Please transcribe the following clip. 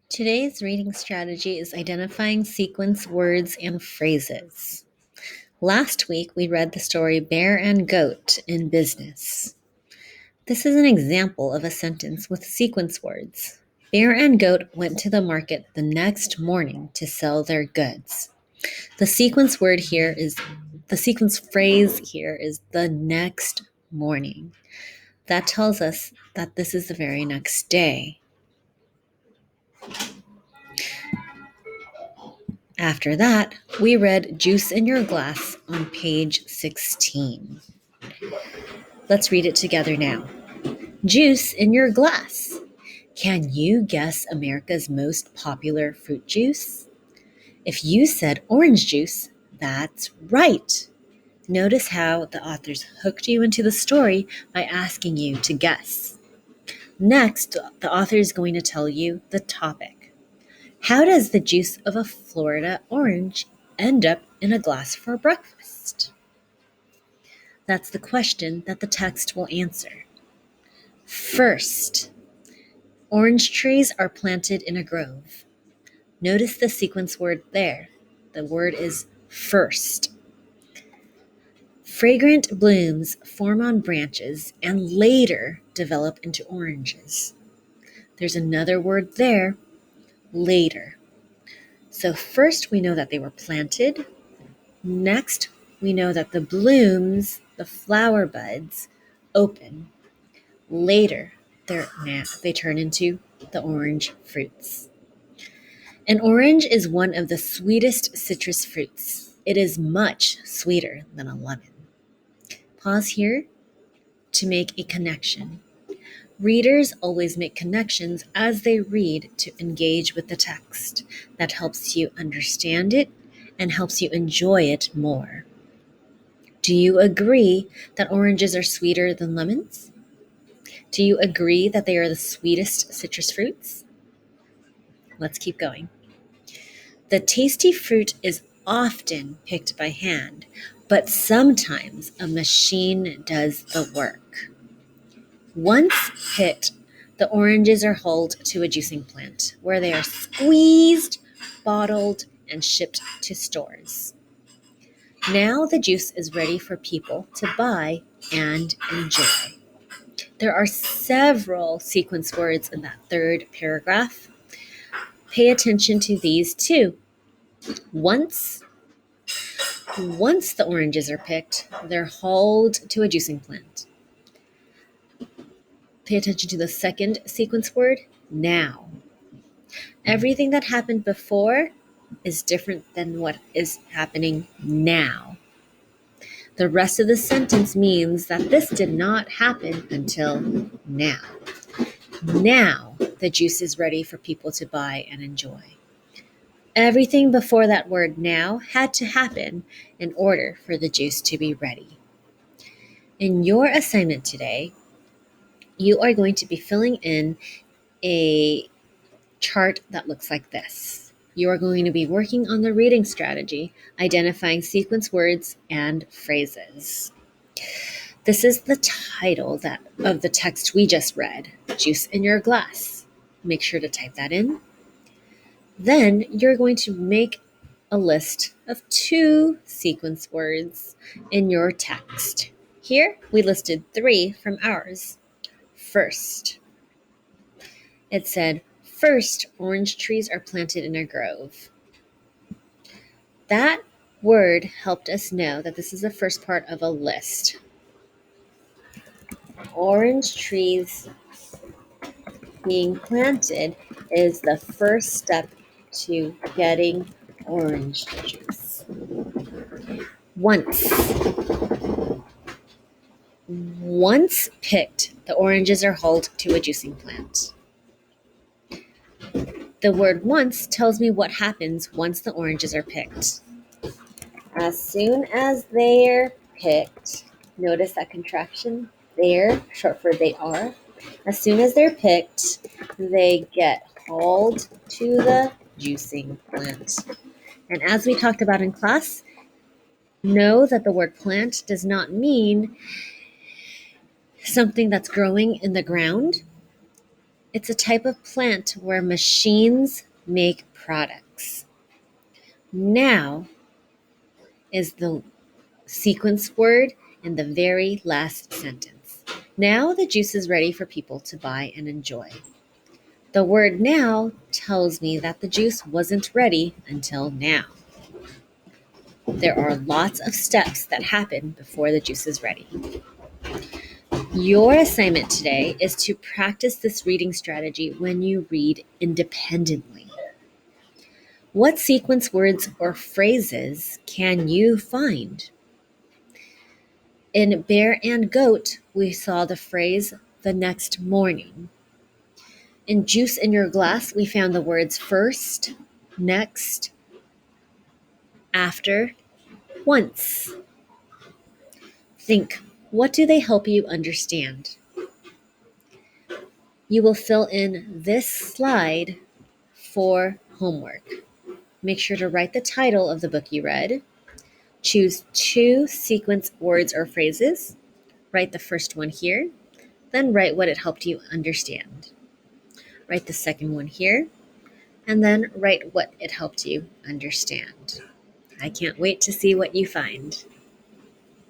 Today's reading strategy is identifying sequence words and phrases. Last week, we read the story Bear and Goat in Business. This is an example of a sentence with sequence words. Bear and Goat went to the market the next morning to sell their goods. The sequence phrase here is the next morning. That tells us that this is the very next day. After that, we read Juice in Your Glass on page 16. Let's read it together now. Juice in your glass. Can you guess America's most popular fruit juice? If you said orange juice, that's right. Notice how the authors hooked you into the story by asking you to guess. Next, the author is going to tell you the topic. How does the juice of a Florida orange end up in a glass for breakfast? That's the question that the text will answer. First, orange trees are planted in a grove. Notice the sequence word there. The word is first. Fragrant blooms form on branches and later develop into oranges. There's another word there, later. So first we know that they were planted. Next, we know that the blooms, the flower buds, open. Later, they turn into the orange fruits. An orange is one of the sweetest citrus fruits. It is much sweeter than a lemon. Pause here to make a connection. Readers always make connections as they read to engage with the text. That helps you understand it and helps you enjoy it more. Do you agree that oranges are sweeter than lemons? Do you agree that they are the sweetest citrus fruits? Let's keep going. The tasty fruit is often picked by hand, but sometimes a machine does the work. Once picked, the oranges are hauled to a juicing plant where they are squeezed, bottled, and shipped to stores. Now the juice is ready for people to buy and enjoy. There are several sequence words in that third paragraph. Pay attention to these too. Once the oranges are picked, they're hauled to a juicing plant. Pay attention to the second sequence word, now. Everything that happened before is different than what is happening now. The rest of the sentence means that this did not happen until now. Now the juice is ready for people to buy and enjoy. Everything before that word now had to happen in order for the juice to be ready. In your assignment today, you are going to be filling in a chart that looks like this. You are going to be working on the reading strategy, identifying sequence words and phrases. This is the title of the text we just read, Juice in Your Glass. Make sure to type that in. Then you're going to make a list of 2 sequence words in your text. Here, we listed 3 from ours. First, it said, first, orange trees are planted in a grove. That word helped us know that this is the first part of a list. Orange trees being planted is the first step to getting orange juice. Once picked, the oranges are hauled to a juicing plant. The word once tells me what happens once the oranges are picked. As soon as they're picked, notice that contraction there, short for they are. As soon as they're picked, they get hauled to the juicing plant. And as we talked about in class, know that the word plant does not mean something that's growing in the ground. It's a type of plant where machines make products. Now is the sequence word in the very last sentence. Now the juice is ready for people to buy and enjoy. The word now tells me that the juice wasn't ready until now. There are lots of steps that happen before the juice is ready. Your assignment today is to practice this reading strategy when you read independently. What sequence words or phrases can you find? In Bear and Goat, we saw the phrase the next morning. In Juice in Your Glass, we found the words first, next, after, once. Think, what do they help you understand? You will fill in this slide for homework. Make sure to write the title of the book you read. Choose 2 sequence words or phrases. Write the first one here, then write what it helped you understand. Write the second one here, and then write what it helped you understand. I can't wait to see what you find.